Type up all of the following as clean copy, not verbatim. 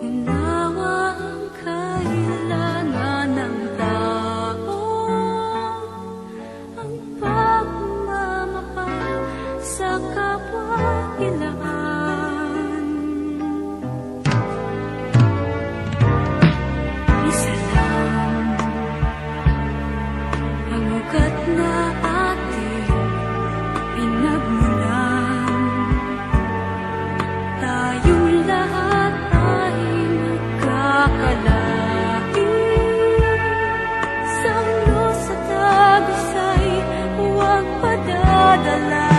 Unawa ang kailangan ng tao, ang pagmamahal sa kapwa-ilaan. Isa lang ang ugat na ating pinagmulan. Tayong lahat ay magkakalahi. Sa ulo sa tagusay, huwag padadala.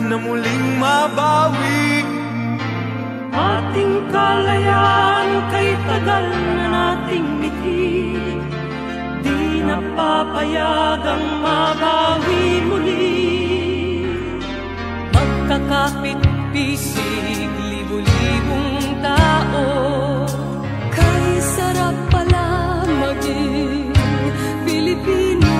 na muling mabawi. Ating kalayaan kay tagal na nating mithi, di napapayagang mabawi muli. Magkakapit-bisig, libu-libong tao, Kay sarap pala maging Pilipino.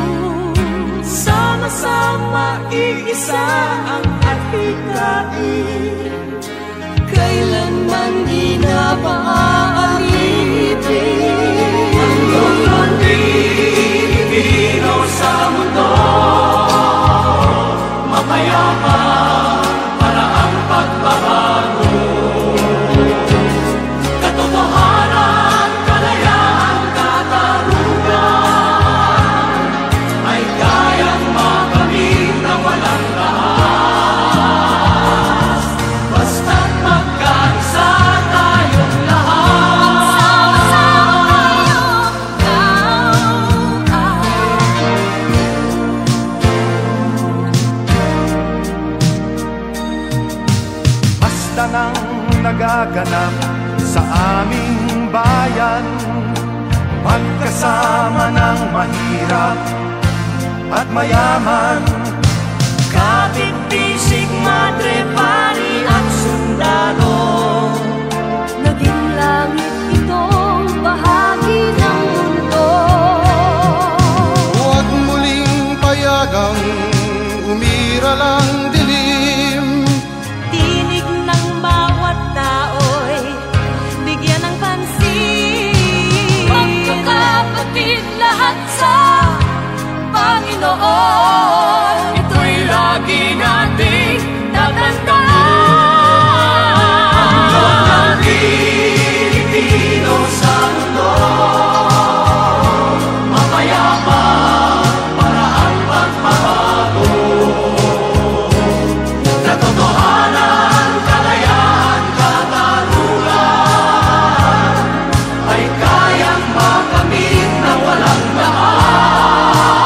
sama-sama iisa ang adhikain, Kailanman di na paaalipin. ang Pilipino sa mundo, mapayapa para ang pagbabago. Katotohanan, kalayaan, katarungan ay kayang makamit na walang rahas, basta't magkaisa tayong lahat. Basta nang nagaganap sa aming bayan, magkasama ng mahirap at mayaman. Kapit-bisig, madre, pari at sundalo, Naging langit itong bahagi ng mundo. Huwag muling payagang umiral ang dilim. Tinig ng bawat tao'y bigyan ng pansin. Magkakapatid lahat sa Panginoon. ito'y lagi nating tatandaan. Ang Pilipino sa mundo, mapayapa para ang pagbabago. Katotohanan, kalayaan, katarungan ay kayang makamit na walang dahas,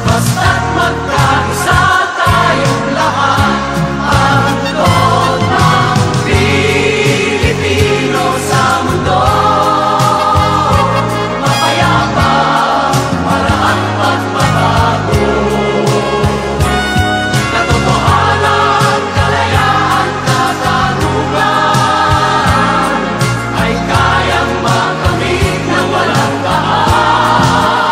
basta't magkaisa tayong lahat. Ang loob ng Pilipino sa mundo, mapayapa para ang pagbabago. Katotohanan, kalayaan, katarungan ay kayang makamit na walang dahas,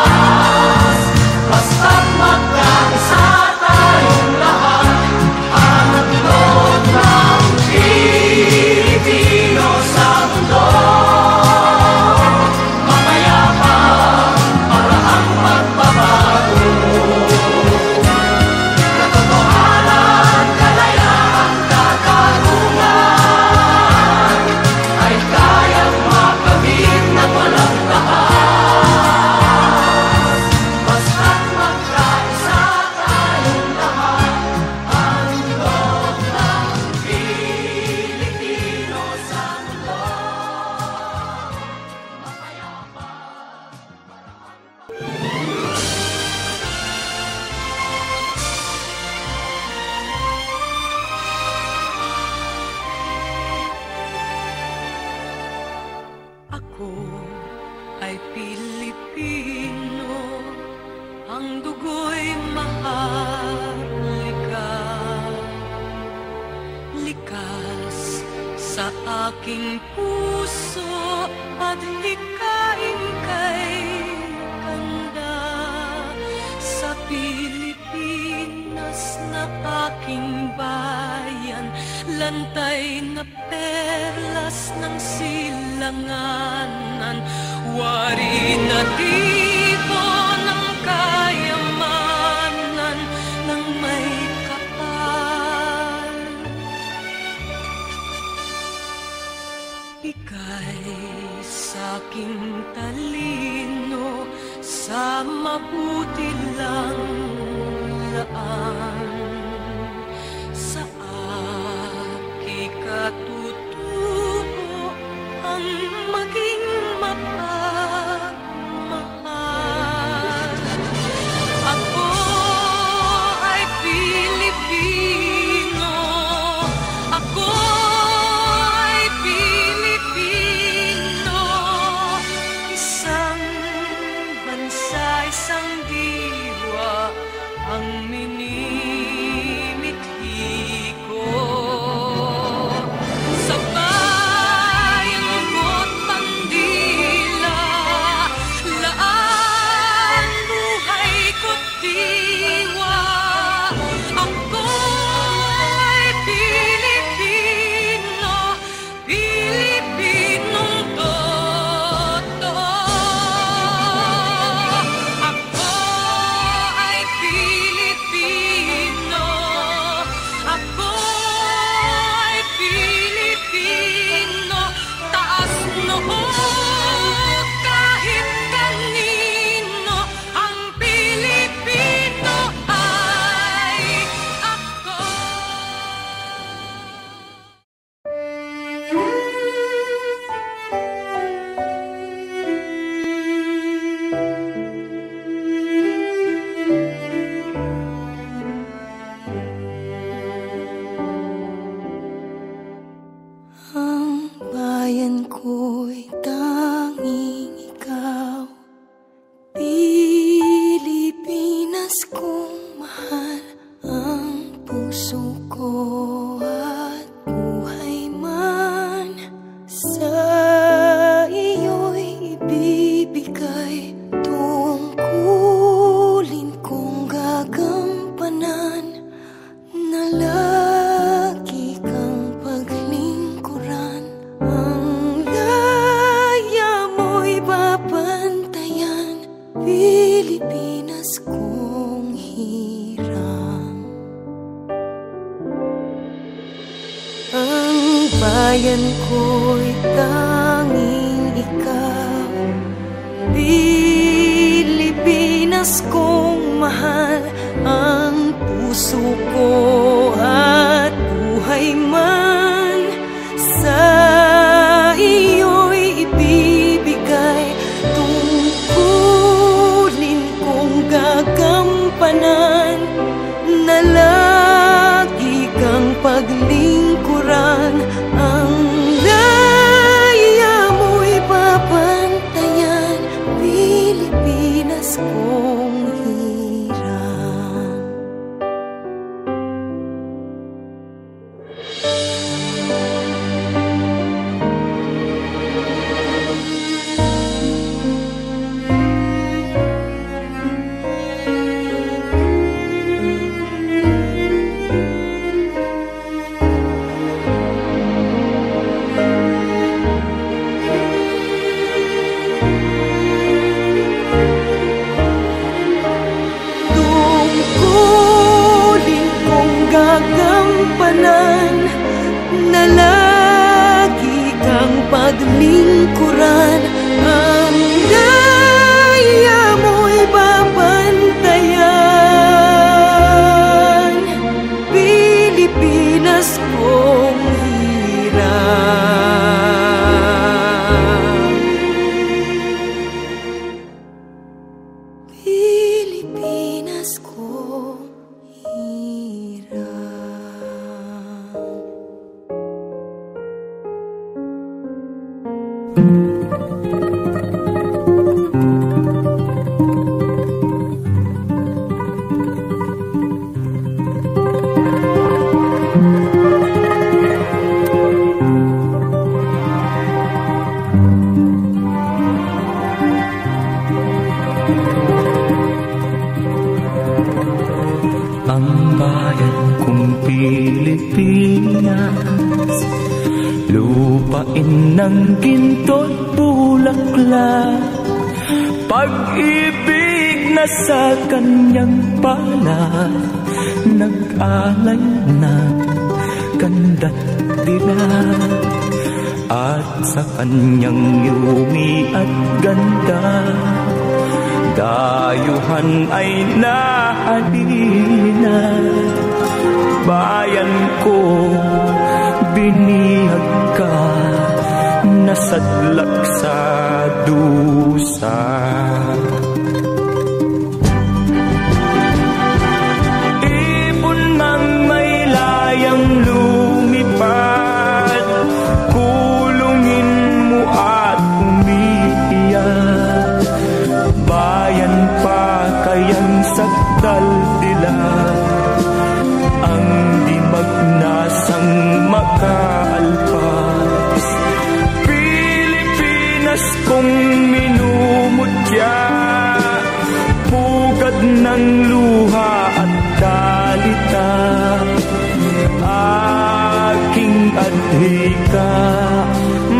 basta't magkaisa tayong lahat. Ang loob ng Pilipino sa mundo, mapayapa para ang pagbabago. Katotohanan, kalayaan, katarungan ay kayang makamit na walang dahas, basta't magkaisa tayong lahat. Ang loob ng Pilipino sa mundo, mapayapa. Ako ay Pilipino, ang dugo'y maharlika. Likas sa aking puso at hikain kay kanda. Sa Pilipinas na aking bayan, lantay na perlas ng silanganan, wari na tipo ng kayamanan ng may kapal. Ika'y sa'king talino, sa mabuti lang laan. Sa aki katutubo ang maging mapagmahal. Ako ay Pilipino, bayan ko'y tanging ikaw, Pilipinas kong mahal, ang puso ko at buhay man sa iyo'y ibibigay. Tungkulin kong gagampanan na lagi kang paglingkuran. Ang daya mo'y babantayan, Pilipinas kong hirang. Gagampanan na lagi kang paglingkuran. Ang daya mo'y babantayan, Pilipinas kong hirang. Pilipinas kong hirang. Ang bayan kong Pilipinas, lupain ng ginto't bulaklak, pag-ibig na sa kanyang pala, nag-alay na kanda't dilag, at sa kanyang yumi at ganda, dayuhan ay nahalina. Bayan ko, binihag ka, nasadlak sa dusa. Ibon mang may layang lumipad, kulungin mo at umiiyak. Bayan pa kayang sakdal dilag, ang di magnasang makaalpas. Pilipinas kong minumutya, pugad ng luha at dalita, aking adhika,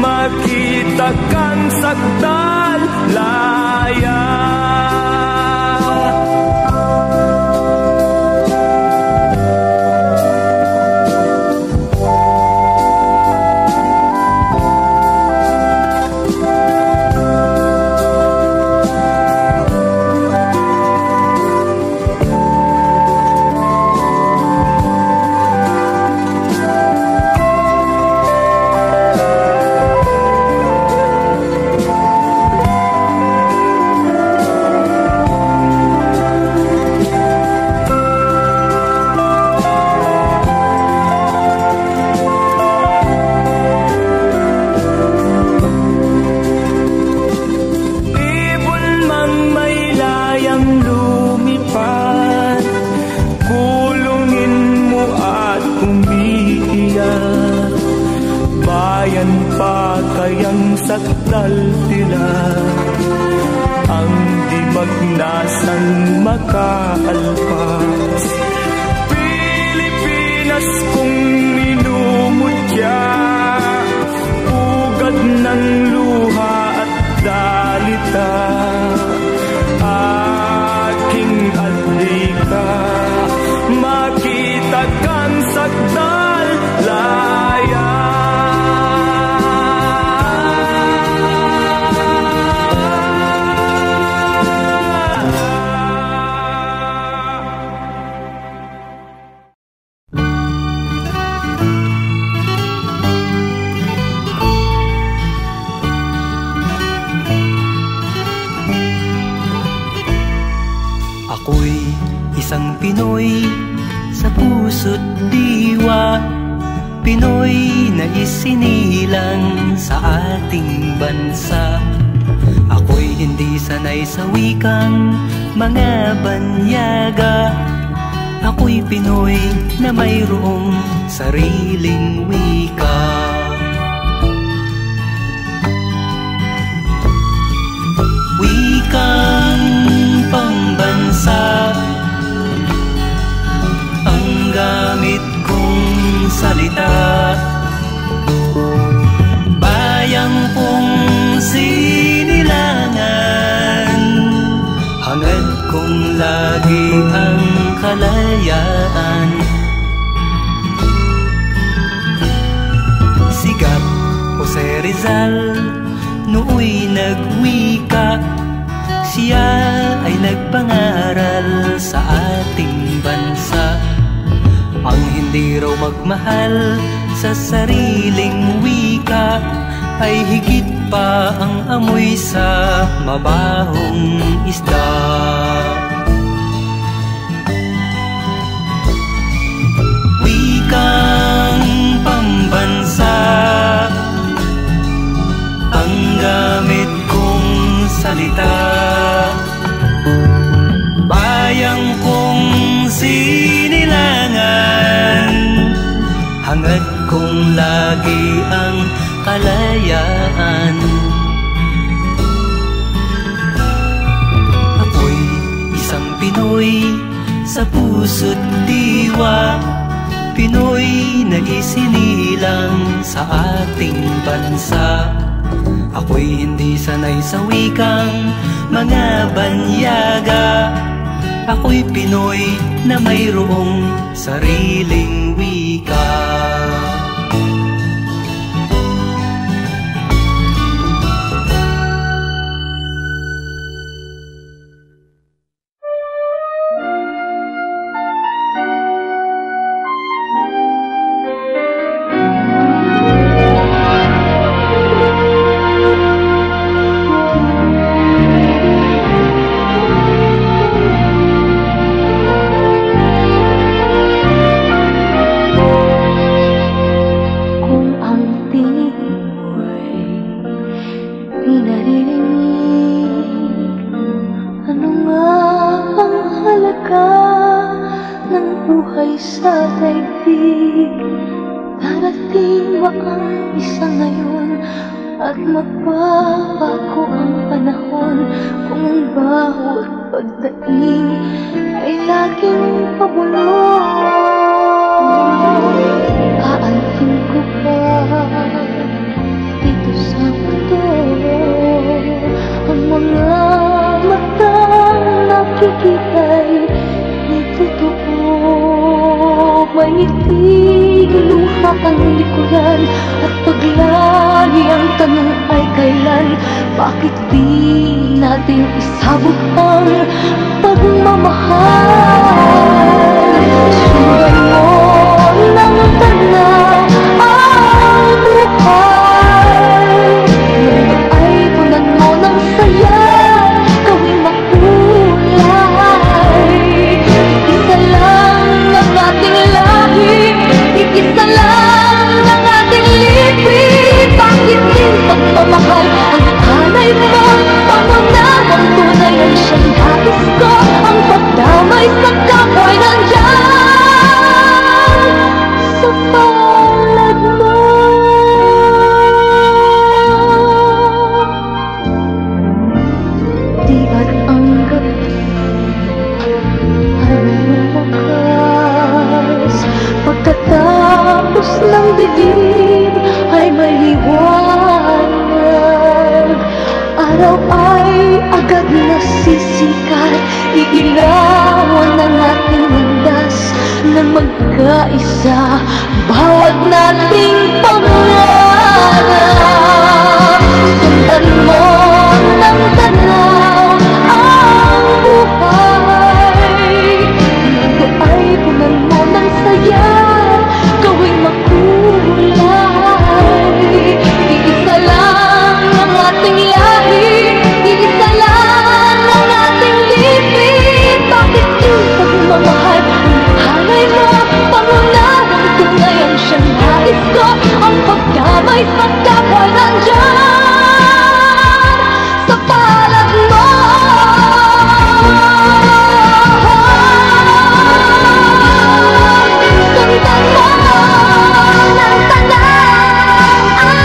makita kang sakdal laya. bayang sakdal tila, ang di magnasang makaalpas. Pilipinas kong minumutya, ugad ng luha at dalita, aking adlika, makita kang sakdal laya. Ako'y isang Pinoy sa puso't diwa, Pinoy na isinilang sa ating bansa. Ako'y hindi sanay sa wikang mga banyaga, ako'y Pinoy na mayroong sariling wika. Wikang pambansa ang gamit kong salita, bayang kong sinilangan, hangad kong lagi ang kalayaan. Sigat Jose Rizal nooy nagwika, siya ay nagpangaral sa ating bansa. Ang hindi raw magmahal sa sariling wika ay higit pa ang amoy sa mabahong isda. Wikang pambansa ang gamit kong salita, bayang kong sinilangan, hangad kong lagi ang kalayaan. Ako'y isang Pinoy sa puso't diwa, Pinoy na isinilang sa ating bansa. Ako'y hindi sanay sa wikang mga banyaga, ako'y Pinoy na mayroong sariling wika. Bakit di natin isabot ang pagmamahal? Sundan mo ng tanan ang buhay, ay punan mo ng saya, gawing makulay. Isa lang ang ating lahi, isa lang ang ating lipi. Bakit din pagmamahal ang hanay mo? Pangunahang tunay ang siyang nais ko, ang pagdamay sa kapwa'y nandyan. Pagkatapos ng dilim ay may liwanag. Araw ay agad nasisikat, iilawan ang ating landas na magkaisa, bawat nating pangarap. Sundan mo ng tanaw ang buhay, ito ay punan mo ng saya, gawing makulay. Iisa lang ang ating lahi, iisa lang ang ating libid. Bakit di pagmamahal ang hanay mo? Pangunahing tunay ang siyang nais ko, ang pagdamay sa kapwa nandyan sa palad mo. Sundan mo ng tanaw ang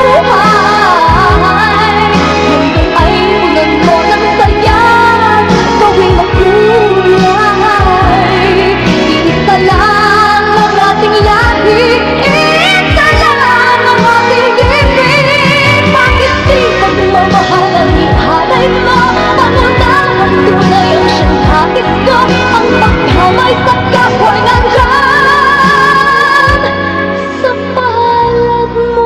buhay, mundo ay punan mo ng saya, gawing makulay. Iisa lang ang ating lahi, iisa lang ang ating ibig. Bakit di pagmamahal ang ihalay mo? Pangunahang tunay ang siyang nais ko, ang pagkamay sa kapwa nandyan sa palad mo.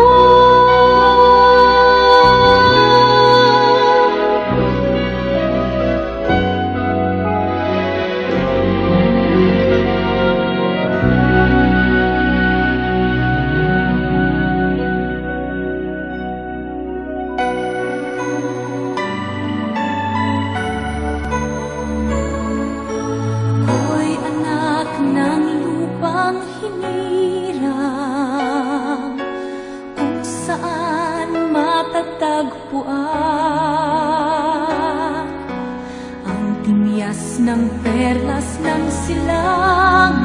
Ako'y anak ng lupang hinirang, kung saan matatagpuan ang timyas ng perlas ng silangan,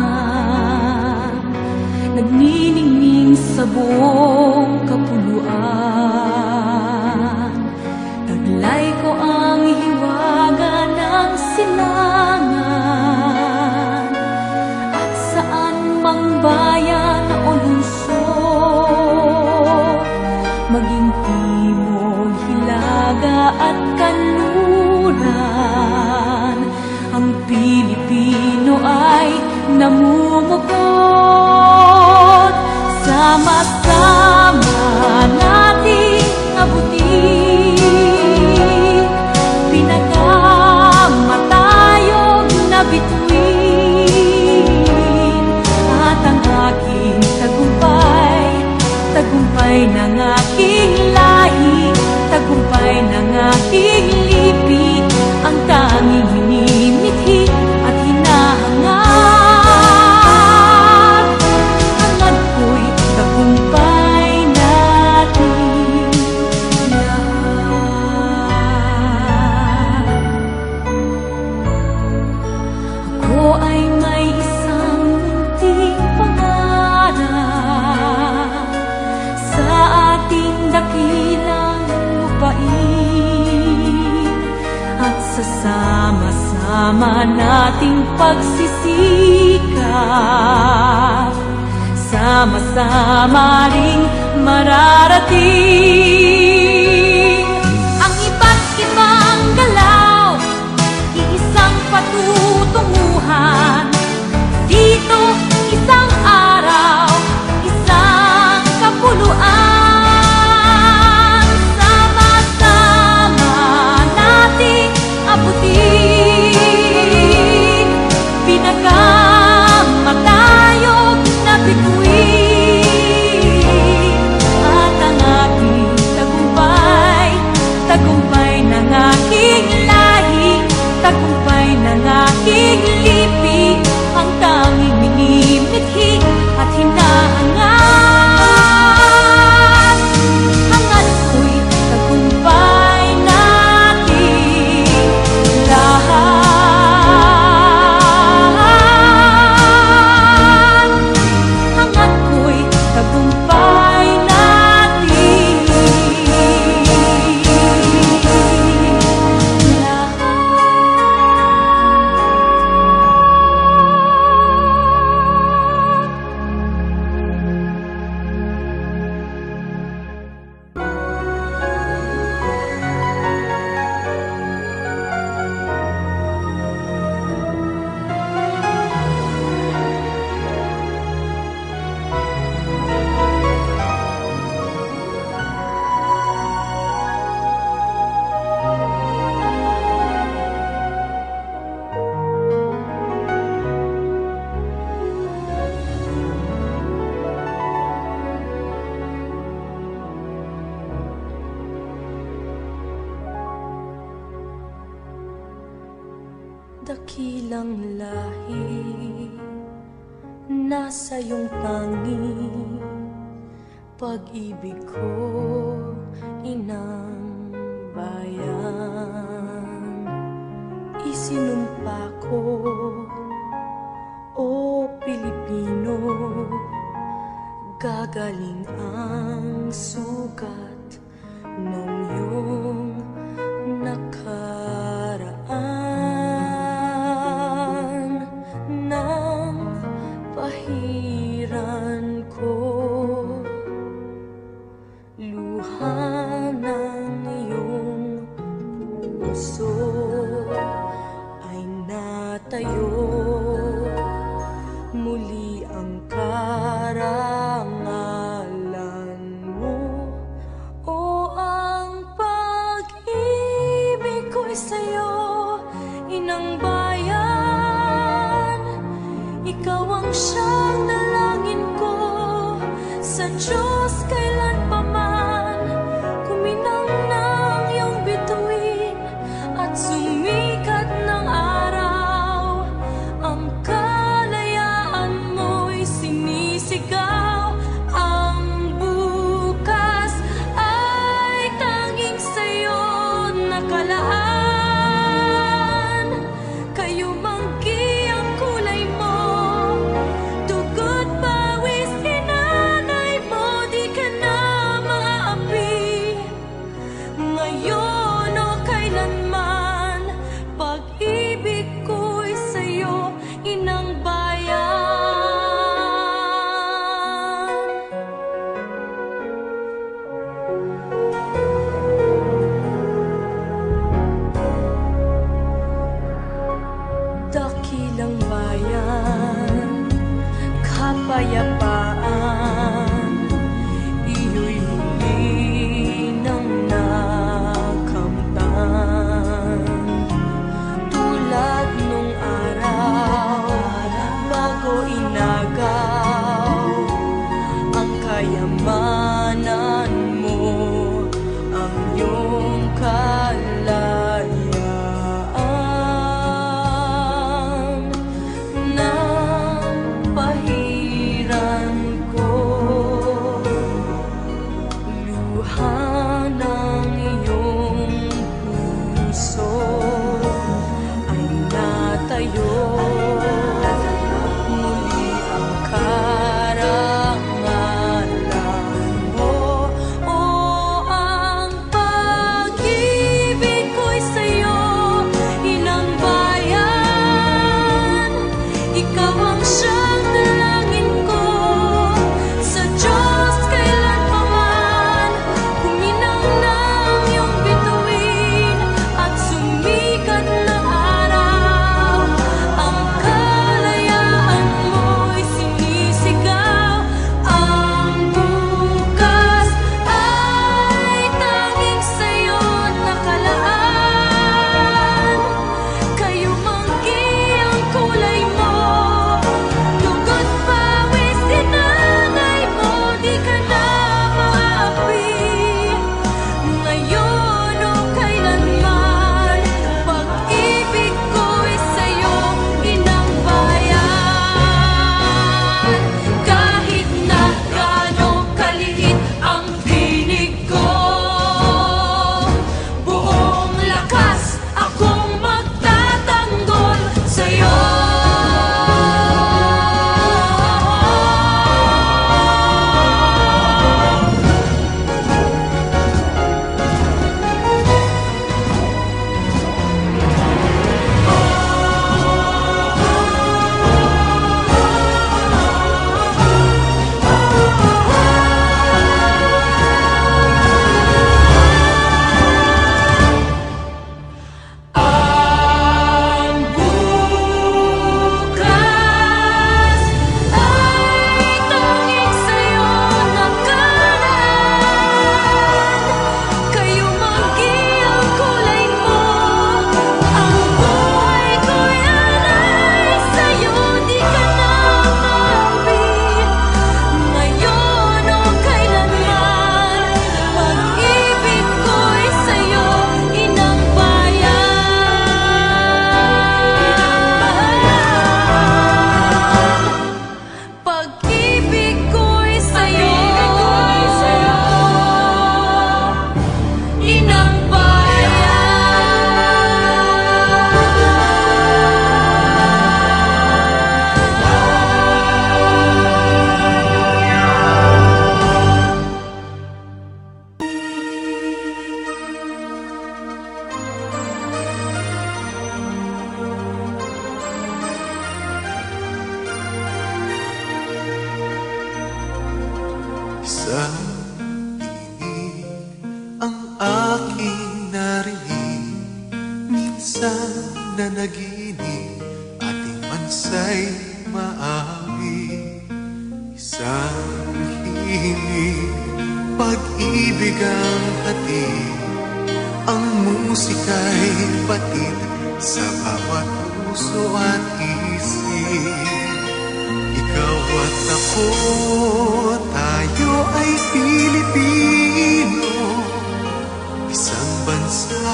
nagniningning sa buong kapuluan. Taglay ko ang hiwaga ng silangan, at saan mang bayan o lungsod, maging timog, hilaga at kanluran, ang Pilipino ay namumukod. Sama-sama nating abutin pinagkamatayog na bituin, at ang aking tagumpay, tagumpay ng aking lahi, tagumpay ng aking lipi, ang tanging hinimithi at hinahangad. Hangad ko'y tagumpay natin lahat. Ako ay may isang munting pangarap sa ating dakilang lupain, at sa sama-sama nating pagsisikap, sama-sama ring mararating ang iba't ibang galaw, iisang patutunguhan. Dito isang araw, isang kapuluan, sama-sama nating abutin pinagkamatayog na bituin, at ang aking dakilang lahi, nasa iyong tangi, pag-ibig ko, inang bayan. Isinumpa ko, o Pilipino, gagaling ang sugat ng iyong nakaraan. Nang pahiran ko, luha ng iyong puso ay natayo, muli ang karangalan mo. O ang pag-ibig ko'y sa'yo, inang bayan. Ikaw ang siyang dalangin ko sa Diyos kailanpaman. Kuminang ng iyong bituin at sumikat ng araw, ang kalayaan mo'y sinisigaw. Ang bukas ay tanging sa'yo nakalaan. Kayo manggi ang kulay mo, dugo't pawis inanay mo, di ka na maapi. Ngayon o kailanman, pag-ibig ko'y sa'yo, inang bayan. Dakilang bayan, kapayapaan, iyo'y huli ng nakamtan. Tulad nung araw, bago inagaw, ang kayamanan mo, ang iyong kalayaan. Nang pahiran ko, Sa tinig ang aking narinig, minsan na naginip, ating bansa'y maawi. Isang himig, pag-ibig ang hatid, ang musika'y batid sa bawat puso at isip. Ikaw at ako, tayo ay Pilipino, isang bansa,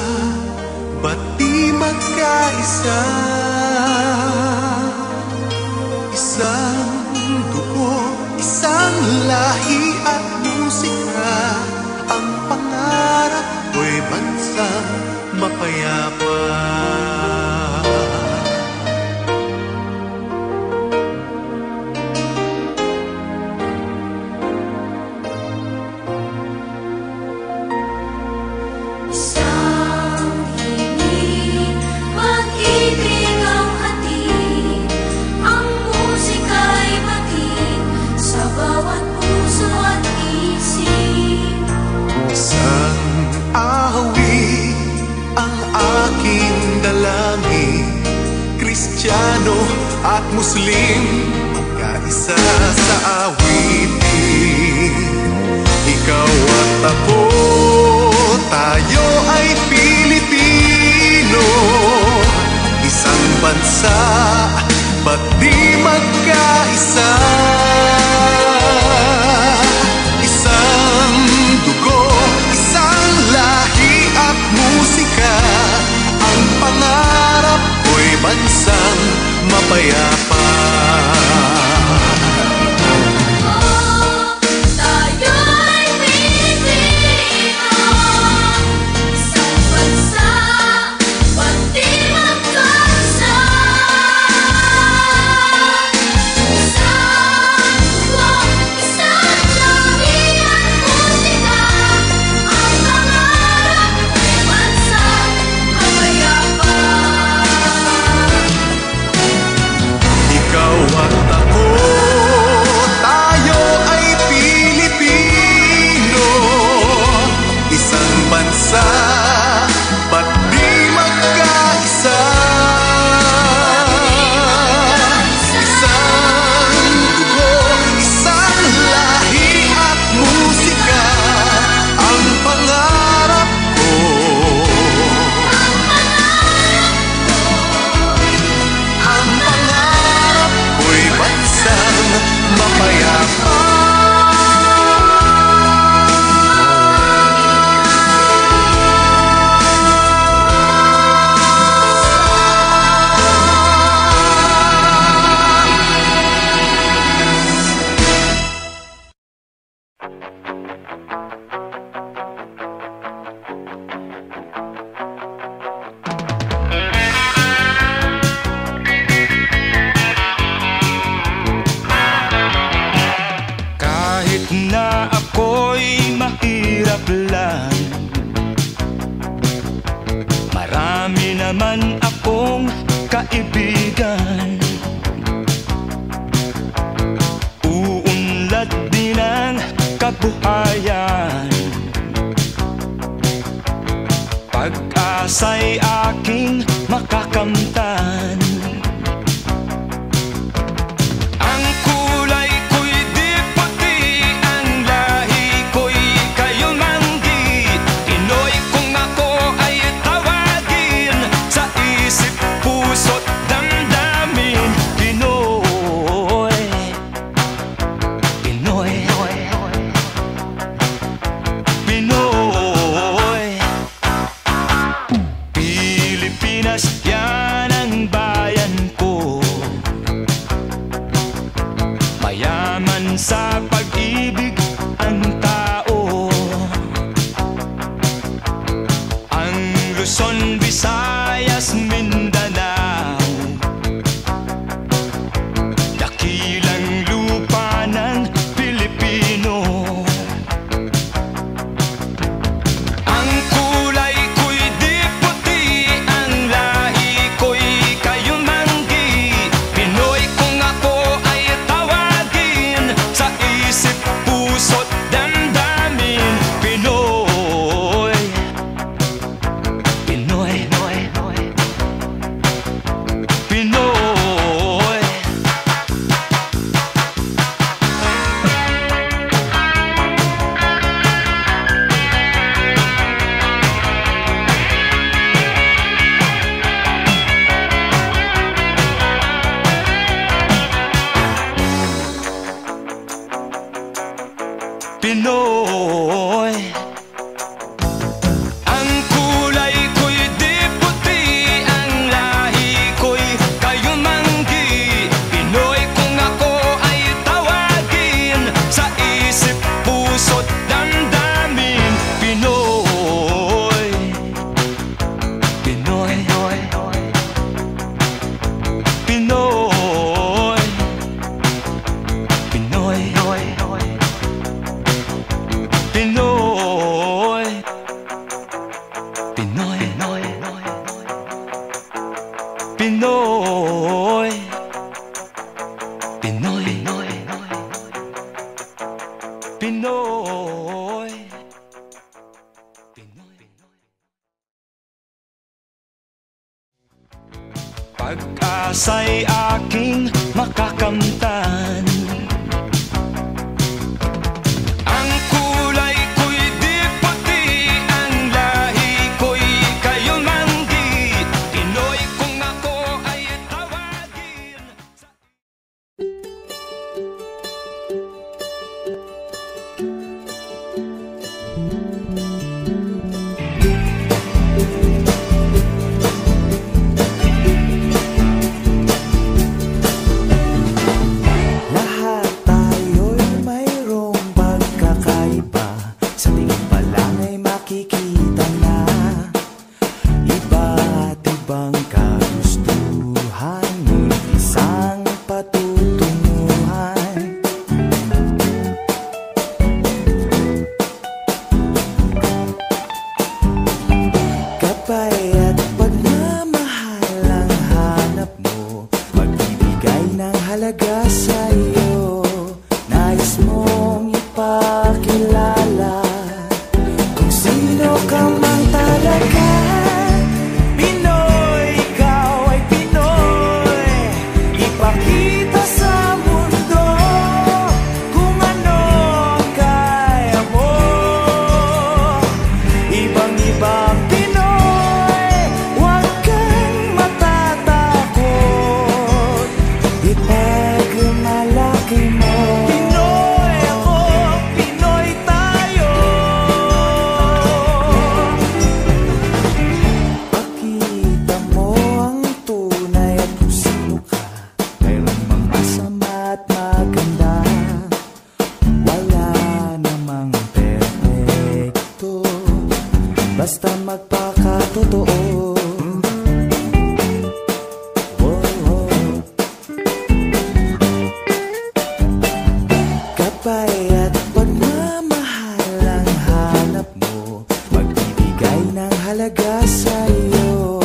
ba't di magkaisa? Isang dugo, isang lahi at musika, ang pangarap ko'y bansang mapayapa. Kristiyano at Muslim, magkaisa sa awitin. Ikaw at ako, tayo ay Pilipino, isang bansa, ba't di magkaisa? Isang dugo, isang lahi at musika, ang pangarap ko'y bansang mapayapa. Pag-asa'y aking makakamtan. Ang kulay ko'y di puti, ang lahi ko'y kayumanggi. Pinoy kung ako ay tawagin, sa isip, puso't damdamin. Pinoy, Pinoy, Pinoy. Pilipinas, yan ang bayan ko, mayaman sa pag-ibig ang tao. Ang Luzon, Visayas, Mindanao, dakilang lupa ng Pilipino. Ang kulay ko'y di puti, ang lahi ko'y kayumanggi. Pinoy kung ako ay tawagin, sa isip, Pinoy. Ang kulay ko'y di puti, ang lahi ko'y kayumanggi. Pinoy kung ako ay tawagin, sa isip, puso't damdamin. Pinoy, Pinoy, Pinoy, Pinoy, Pinoy, Pinoy, Pinoy, Pinoy, Pinoy, Pinoy. Pag-asa'y aking makakamtan, ang kulay ko'y di puti, ang lahi ko'y kayumanggi. Pinoy kung ako ay tawagin. Lahat tayo'y mayroong pagkakaiba, sa tingin pa lang ay makikita na iba't ibang kagustuhan, ngunit isang patutunguhan. Kapay at pagmamahal ang hanap mo, magbibigay ng halaga sa iyo. Nais mong ipakilala kung sino ka man talaga. Pinoy, ikaw ay Pinoy. Ipakita sa mundo kung ano ang kaya mo. Ibang-ibang Pinoy, huwag kang matatakot. Ipagmalaki mo. Pinoy ako, Pinoy tayo. Pakita mo ang tunay at kung sino ka. Mayroon mang masama at maganda, wala namang perfecto, basta magpakatotoo. Kapay at pagmamahal ang hanap mo, magbibigay ng halaga sa iyo.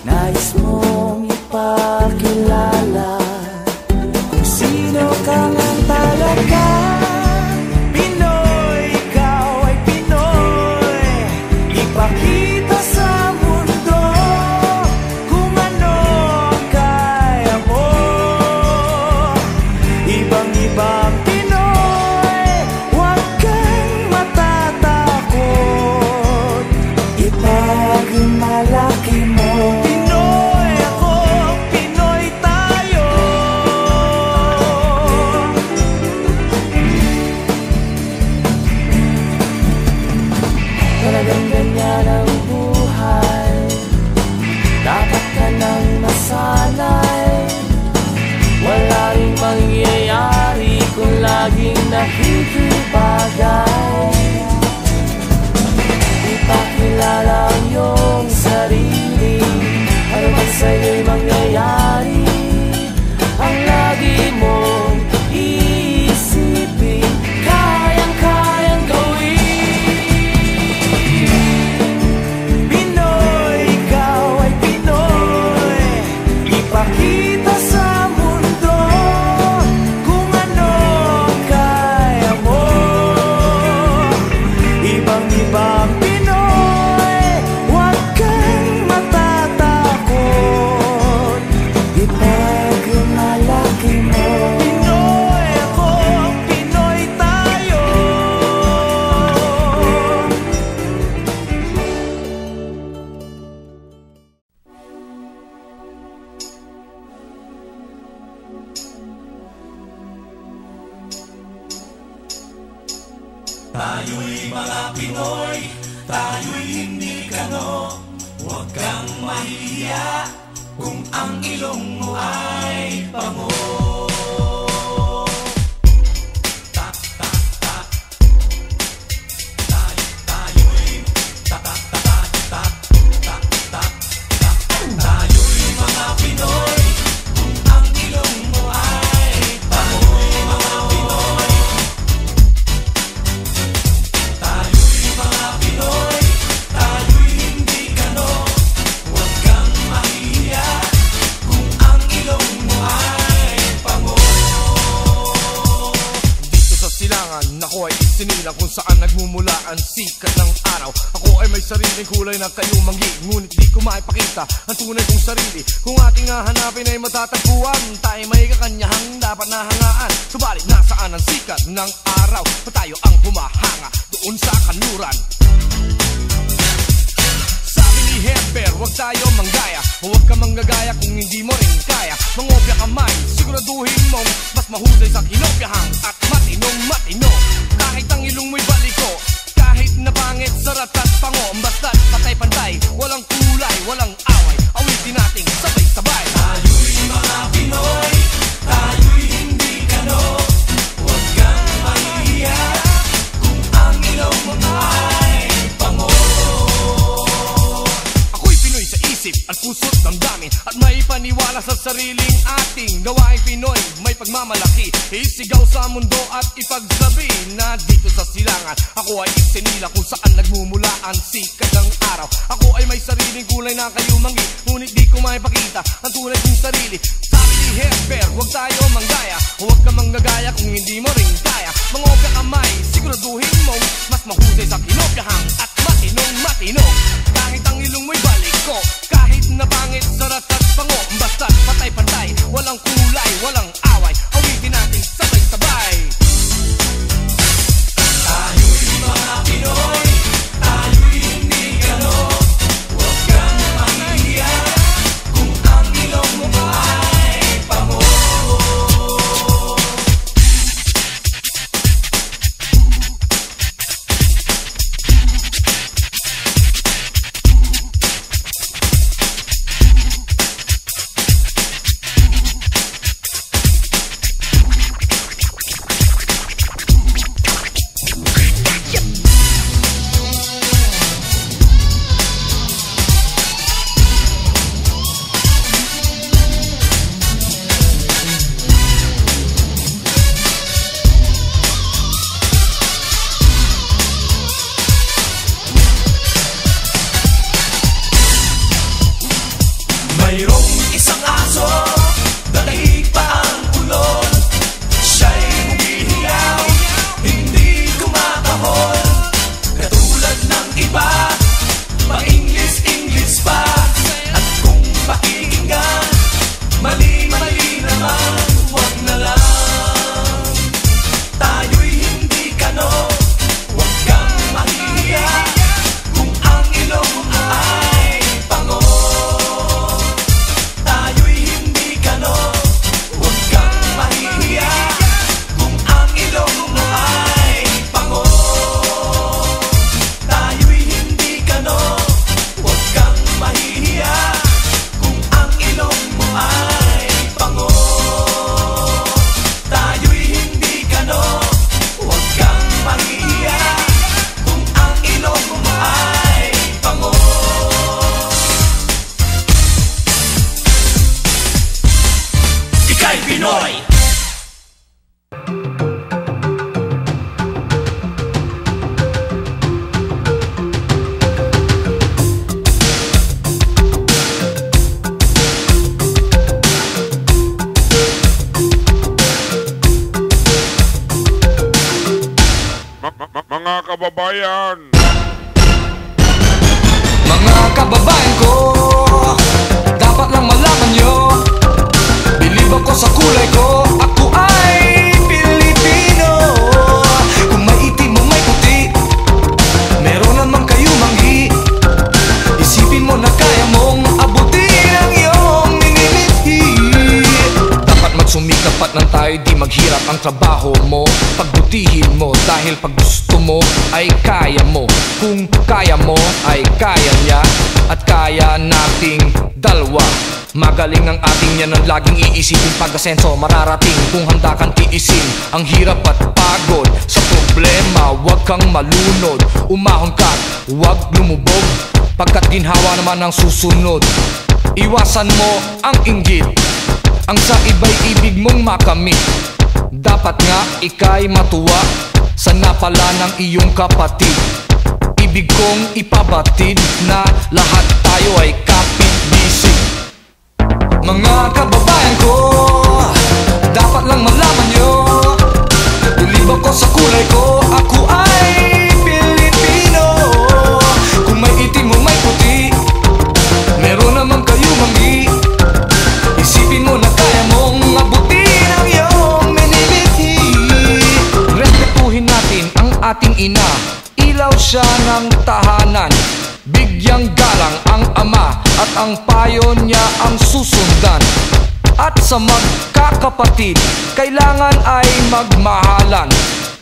Nais mong ipakilala kung sino ka man talaga. Pinoy, ikaw ay Pinoy. Ipakita sa mundo kung ano ang kaya mo. Ibang-ibang Pinoy, huwag kang matatakot. Ipagmalaki mo. Pinoy ako, Pinoy tayo. Talagang ganyan ang buhay, dapat ka nang masanay. Wala ring mangyayari kung laging nakikibagay. Ipakilala ang iyong sarili, ano man sa'yo'y mangyayari. Ang lagi mong iisipin, kayang-kayang gawin. Pinoy, ikaw ay Pinoy. Ipakita sa mundo kung ano ang kaya mo. Tayo'y mga Pinoy, tayo'y hindi kano. Huwag kang mahiya kung ang ilong mo ay pango. Ako ay isinilang kung saan nagmumula ang sikat ng araw. Ako ay may sariling kulay na kayo manggi, ngunit di ko maipakita ang tunay kong sarili. Kung ating hahanapin ay matatagpuan, tayo may kakanyahang dapat nahangaan. Subalit nasaan ang sikat ng araw? Pa tayo ang humahanga doon sa kanluran. Sabi ni Hemper, huwag tayo manggaya, huwag ka manggagaya kung hindi mo rin kaya. Mangopya ka man, siguraduhin mong mas mahusay sa kinopyahang at matino. Kahit ang ilong mo'y baliko, kahit na pangit, sarat at pango, basta't patay-pantay, walang kulay, walang away, awitin nating sabay-sabay. Tayo'y mga Pinoy, tayo'y hindi kano. Huwag kang mahiya kung ang ilong mo ay pango. Ako'y Pinoy sa isip at puso't damdamin, at may paniwala sa sariling ating gawaing Pinoy. May pagmamalaki, isigaw sa mundo at ipagsabi na dito sa silangan ako ay isinila kung saan nagmumula ang sikat ng araw. Ako ay may sariling kulay na kayo manggi, ngunit di ko maipakita ang tunay kong sarili. Sabi ni Hemper, huwag tayo manggaya, huwag ka manggagaya kung hindi mo rin kaya. Mangopya kamay, siguraduhin mong mas mahusay sa kinopyahang at matino. Kahit ang ilong mo'y balik ko, kahit na pangit, sarat at pango, basta't patay-pantay, walang kulay, walang away, awitin natin sabay-sabay. Tayo'y mga Pinoy, tayo'y hindi kano. Huwag kang mahiya kung ang ilong mo ay pango. Mayroong isang aso, daig pa ang kulon. Siya'y humihiyaw, hindi kumakahol. Katulad ng iba, pa-English pa. At kung pakikinggan, mali-mali naman, huwag na lang. Tayo'y hindi kano, huwag kang mahihiya kung ang ilong mo ay pango. Tayo'y hindi kano, huwag kang mahihiya kung ang ilong mo ay pango. Tayo'y hindi kano, huwag kang mahihiya kung ang ilong mo ay pango. Tayo'y hindi kano, huwag kang mahihiya kung ang ilong mo ay pango. Ika'y Pinoy! Mga kababayan, Mga kababayan ko, dapat lang malaman nyo, bilib ako sa kulay ko, ako ay Pilipino. Kung may itim o may puti, meron naman kayo manggi. Isipin mo na kaya mong abutin ang iyong minimithi. Dapat magsumikap at nang tayo di maghirap, ang ang trabaho mo, pagbutihin mo, dahil pag gusto mo ay kaya mo. Kung kaya mo ay kaya niya, at kaya nating dalawa. Magaling ang ating yan ang laging iisipin, pag-asenso mararating kung handa kang tiisin ang hirap at pagod. Sa problema huwag kang malunod, umahon ka, huwag lumubog, pagkat ginhawa naman ang susunod. Iwasan mo ang inggit, ang sa iba'y ibig mong makamit. Dapat nga ika'y matuwa sa napala ng iyong kapatid. Ibig kong ipabatid na lahat tayo ay kapit-bisig. Mga kababayan ko, dapat lang malaman nyo, bilib ako sa kulay ko, ako ay Pilipino. Kung may itim o may puti, meron naman kayo manggi. Isipin mo na kaya mong abutin ang iyong minimithi. Respetuhin natin ang ating ina, ilaw siya ng tahanan. Bigyang galang ang ama at ang payo niya ang susundan. At sa magkakapatid, kailangan ay magmahalan.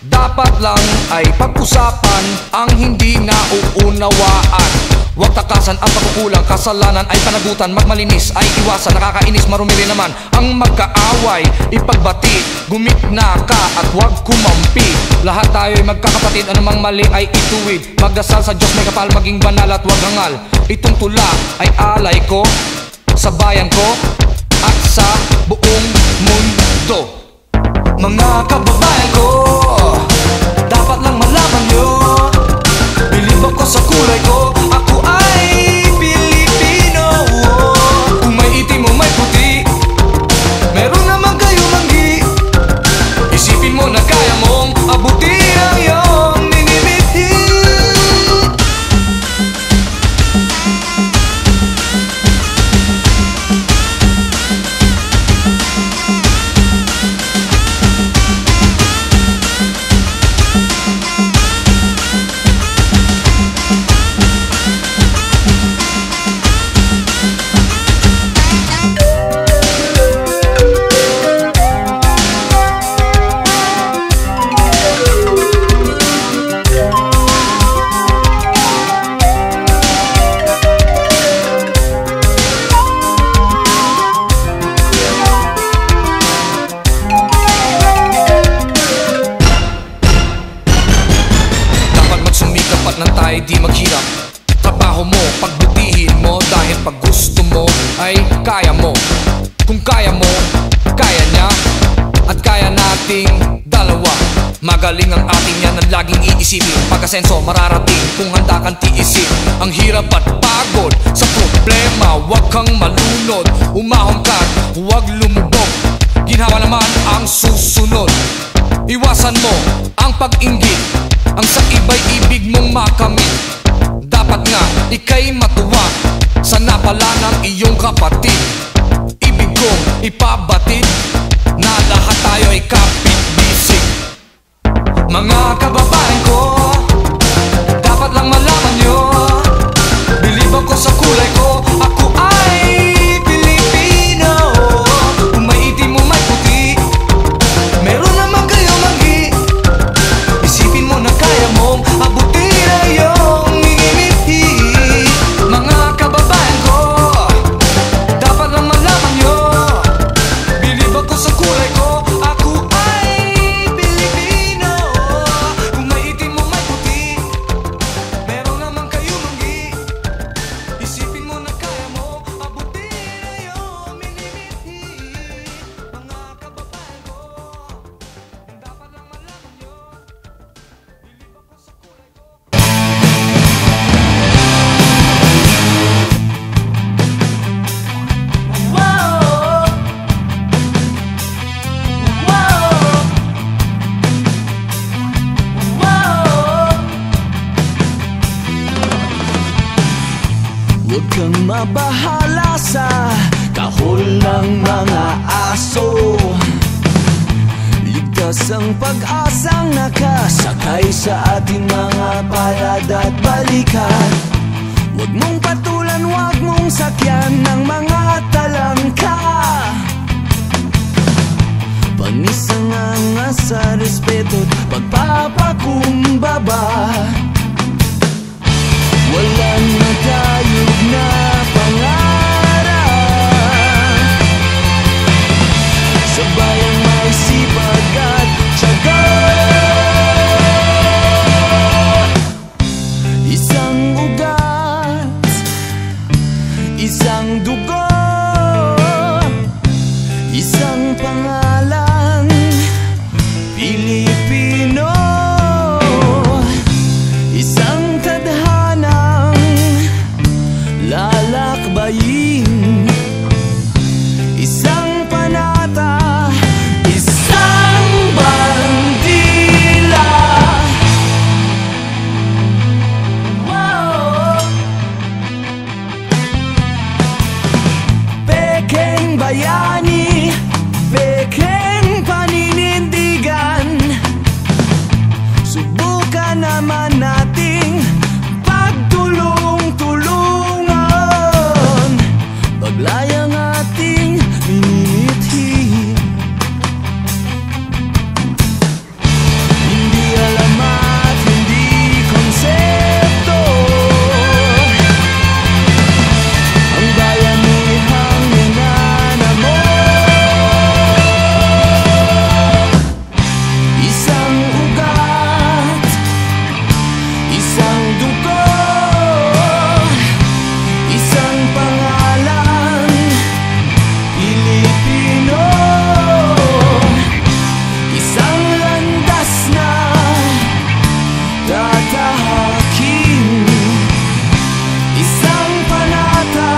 Dapat lang ay pag-usapan ang hindi nauunawaan. Huwag takasan ang pagkukulang, kasalanan ay panagutan. Magmalinis ay iwasan, nakakainis, marumi rin naman ang magkaaway. Ipagbati, gumitna ka at huwag kumampi. Lahat tayo ay magkakapatid, anumang mali ay ituwid. Magdasal sa Diyos, may kapal, maging banal at huwag hangal. Itong tula ay alay ko sa bayan ko at sa buong mundo. Mga kababayan ko, dapat lang malaman nyo, bilib ako sa kulay ko, ako ay Pilipino. Kung may itim o may puti, meron naman kayo manggi. Isipin mo na kaya mong abutin ang iyong minimithi. Di maghirap, trabaho mo, pagbutihin mo, dahil pag gusto mo ay kaya mo. Kung kaya mo, kaya niya, at kaya nating dalawa. Magaling ang ating yan ang laging iisipin, pag-asenso mararating kung handa kang tiisin ang hirap at pagod. Sa problema huwag kang malunod, umahon ka, huwag lumubog, ginhawa naman ang susunod. Iwasan mo ang pag-inggit, ang sa iba'y ibig mong makamit. Dapat nga ika'y matuwa sa napala ng iyong kapatid. Ibig kong ipabatid na lahat tayo ay kapit-bisig. Mga kababayan ko, dapat lang malaman nyo, bilib ako sa kulay ko, ako ay Pilipino. Kung may itim o may puti, meron naman kayo manggi. Isipin mo na kaya mong abutin ang iyong minimithi. Mga kababayan ko, dapat lang malaman nyo, bilib ako sa kulay ko, ako ay Pilipino. Kung may itim o may puti, meron naman kayo manggi. Isipin mo na kaya mo abutin ang iyong minimithi. Mga kababayan ko, dapat lang malaman nyo, bilib ako sa kulay ko. Huwag kang mabahala sa kahol ng mga aso. Ligtas ang pag-asang nakasakay sa ating mga palad at balikat. Huwag mong patulan, huwag mong sakyan ng mga talangka. Mangisanganga sa respeto't pagpapakumbaba. Walang natayog na pangarap, sabayang may sipag at tiyaga. Isang ugat, isang dugo, isang pangalan, Pilipino. Isang tadhanang lalakbayin, isang panata, isang bandila. Wow! Pekeng bayani, pekeng paninindigan, subukan naman nating pagtulong-tulungan. Paglayang ating minimithi, hindi alamat, hindi konsepto, ang bayanihang minanamo. Isang ugat, isang dugo, isang pangalan, Pilipino. Isang landas na tatahakin, isang panata,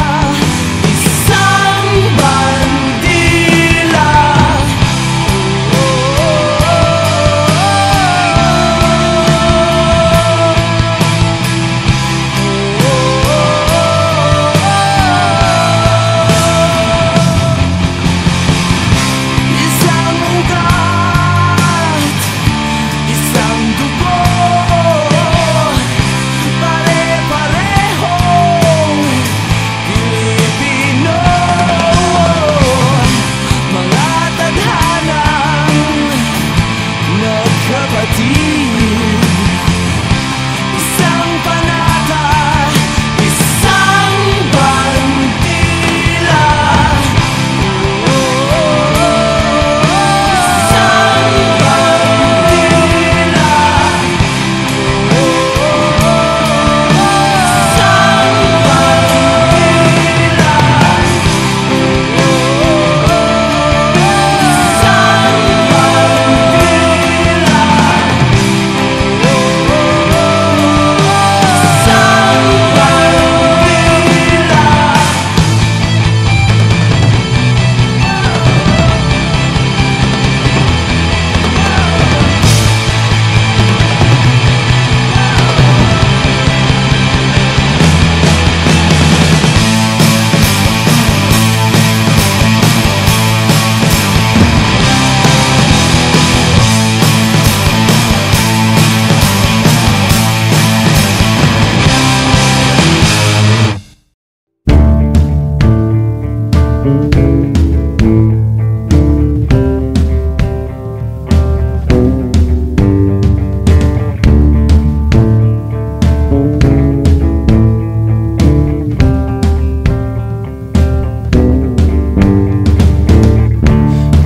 isang bandila. Isang ugat, isang dugo, pare-parehong Pilipino. Mga tadhanang nagkapatid, isang panata, isang bandila. Isang bandila, isang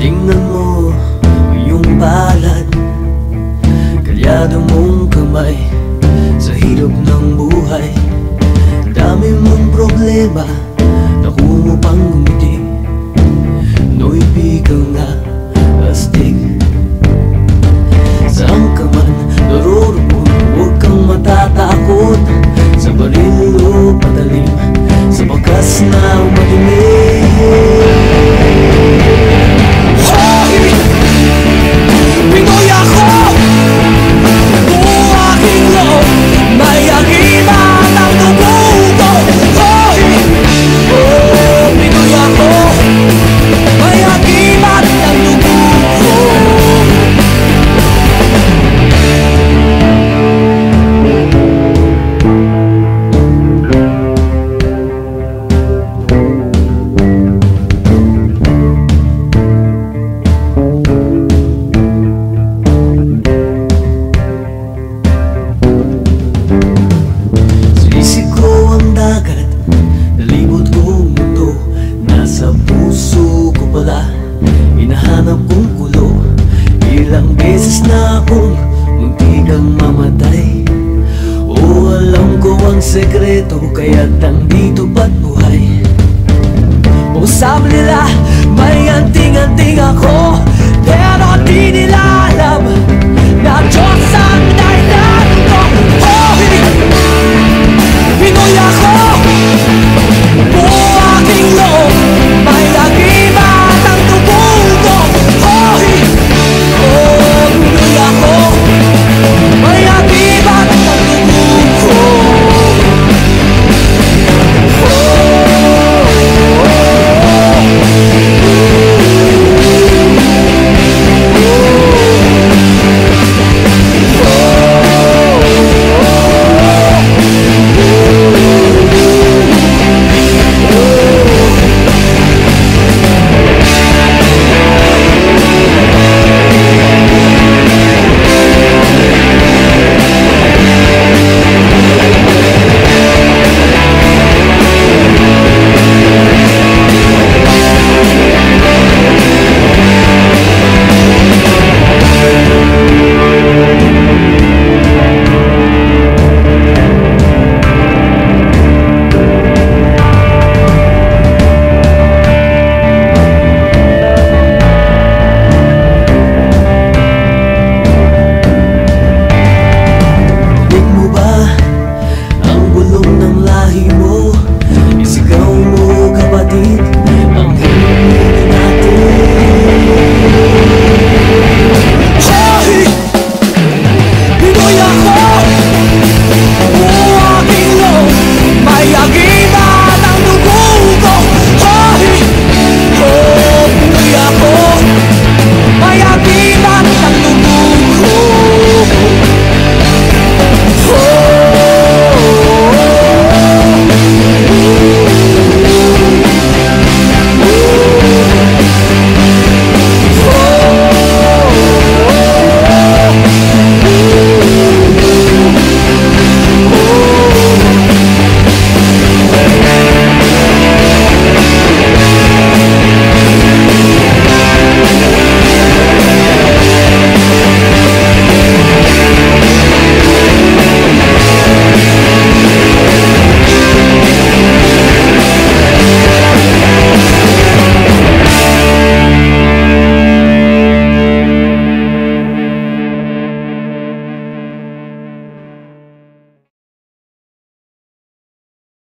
tingnan mo yung palad, kalyado mong kamay sa hirap ng buhay. Dami mong problema, naku mo pang ngumiti. Noy ka nga, astig. Saan ka man naroroon, huwag kang matatakot. Sa baril o patalim, sa bakas na madilim. Pinoy ako, buong aking loob, may agiman ang dugo ko. Hoy! mamatay. O alam ko ang sekreto kaya't nandito ba't buhay. O sabi nila may anting-anting ako, pero di nila alam na